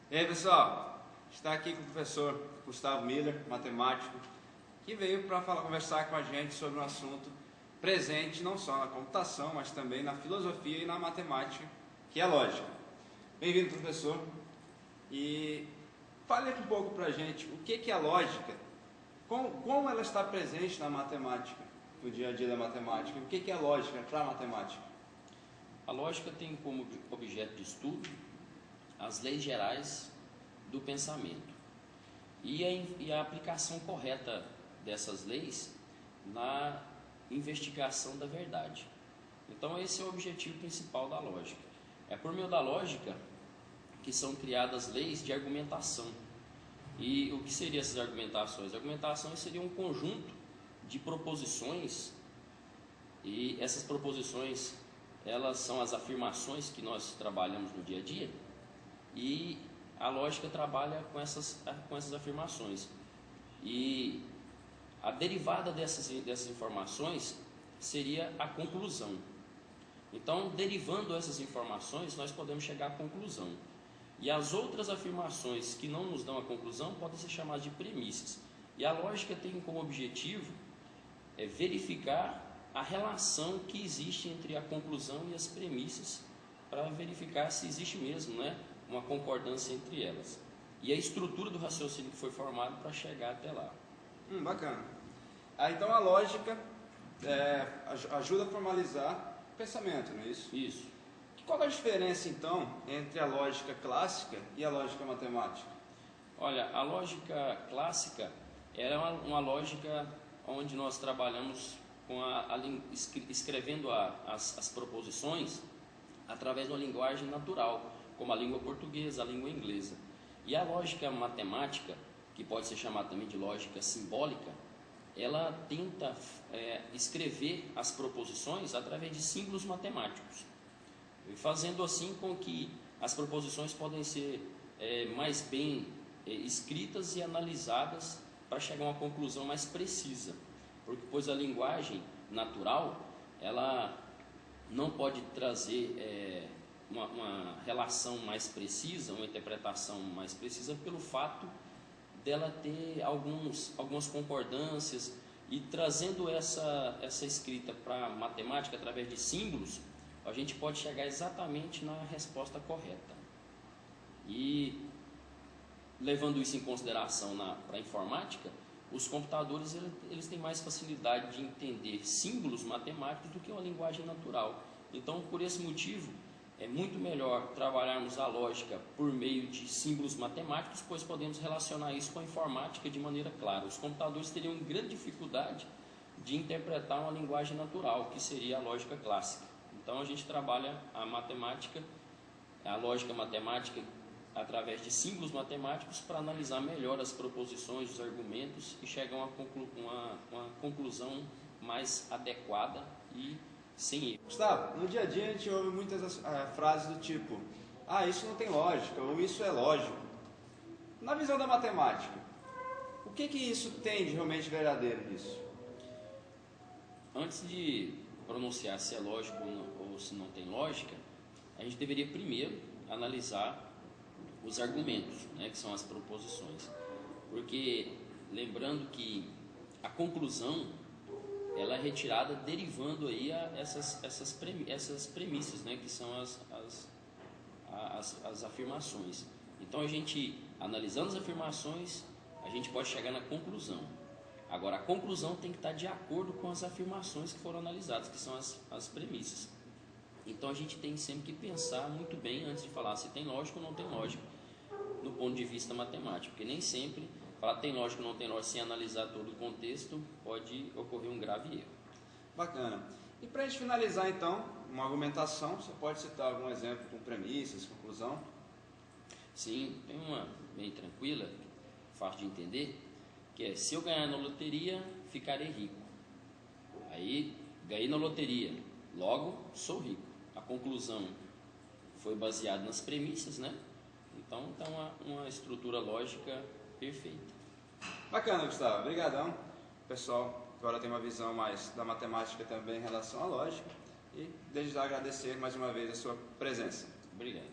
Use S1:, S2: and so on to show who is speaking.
S1: E aí pessoal, está aqui com o professor Gustavo Miller, matemático, que veio para conversar com a gente sobre um assunto presente não só na computação, mas também na filosofia e na matemática, que é a lógica. Bem-vindo, professor, e fale aqui um pouco para a gente o que é a lógica, como ela está presente na matemática, no dia a dia da matemática, o que é a lógica para a matemática?
S2: A lógica tem como objeto de estudo as leis gerais do pensamento e a aplicação correta dessas leis na investigação da verdade. Então esse é o objetivo principal da lógica. É por meio da lógica que são criadas leis de argumentação. E o que seriam essas argumentações? Argumentações seria um conjunto de proposições, e essas proposições, elas são as afirmações que nós trabalhamos no dia a dia, e a lógica trabalha com essas afirmações. E a derivada dessas informações seria a conclusão. Então, derivando essas informações, nós podemos chegar à conclusão. E as outras afirmações que não nos dão a conclusão podem ser chamadas de premissas. E a lógica tem como objetivo verificar a relação que existe entre a conclusão e as premissas, para verificar se existe mesmo, uma concordância entre elas. E a estrutura do raciocínio que foi formado para chegar até lá.
S1: Bacana. Então a lógica ajuda a formalizar o pensamento, não é isso?
S2: Isso.
S1: Qual é a diferença, então, entre a lógica clássica e a lógica matemática?
S2: Olha, a lógica clássica era uma lógica onde nós trabalhamos com escrevendo as proposições através de uma linguagem natural, como a língua portuguesa, a língua inglesa. E a lógica matemática, que pode ser chamada também de lógica simbólica, ela tenta escrever as proposições através de símbolos matemáticos, fazendo assim com que as proposições podem ser mais bem escritas e analisadas para chegar a uma conclusão mais precisa, pois a linguagem natural, ela não pode trazer uma relação mais precisa, uma interpretação mais precisa, pelo fato dela ter algumas concordâncias, e trazendo essa escrita para a matemática através de símbolos, a gente pode chegar exatamente na resposta correta. E levando isso em consideração para a informática, os computadores eles têm mais facilidade de entender símbolos matemáticos do que uma linguagem natural. Então, por esse motivo, é muito melhor trabalharmos a lógica por meio de símbolos matemáticos, pois podemos relacionar isso com a informática de maneira clara. Os computadores teriam grande dificuldade de interpretar uma linguagem natural, que seria a lógica clássica. Então a gente trabalha a lógica matemática através de símbolos matemáticos para analisar melhor as proposições, os argumentos, e chegar a uma conclusão mais adequada e sem erro.
S1: Gustavo, no dia a dia a gente ouve muitas frases do tipo: isso não tem lógica, ou isso é lógico. Na visão da matemática, o que isso tem de realmente verdadeiro nisso?
S2: Antes de pronunciar se é lógico ou se não tem lógica, a gente deveria primeiro analisar os argumentos, que são as proposições. Porque, lembrando que a conclusão, ela é retirada derivando aí essas premissas, que são as afirmações. Então a gente, analisando as afirmações, a gente pode chegar na conclusão. Agora, a conclusão tem que estar de acordo com as afirmações que foram analisadas, que são as premissas. Então a gente tem sempre que pensar muito bem antes de falar se tem lógica ou não tem lógica, no ponto de vista matemático, porque nem sempre falar tem lógica ou não tem lógica sem analisar todo o contexto pode ocorrer um grave erro.
S1: Bacana. E para a gente finalizar então, uma argumentação, você pode citar algum exemplo com premissas, conclusão?
S2: Sim, tem uma bem tranquila, fácil de entender, que é: se eu ganhar na loteria, ficarei rico. Aí, ganhei na loteria, logo sou rico. A conclusão foi baseada nas premissas, Então tá uma estrutura lógica perfeita.
S1: Bacana, Gustavo. Obrigadão. Pessoal, agora tem uma visão mais da matemática também em relação à lógica. E desde já agradecer mais uma vez a sua presença.
S2: Obrigado.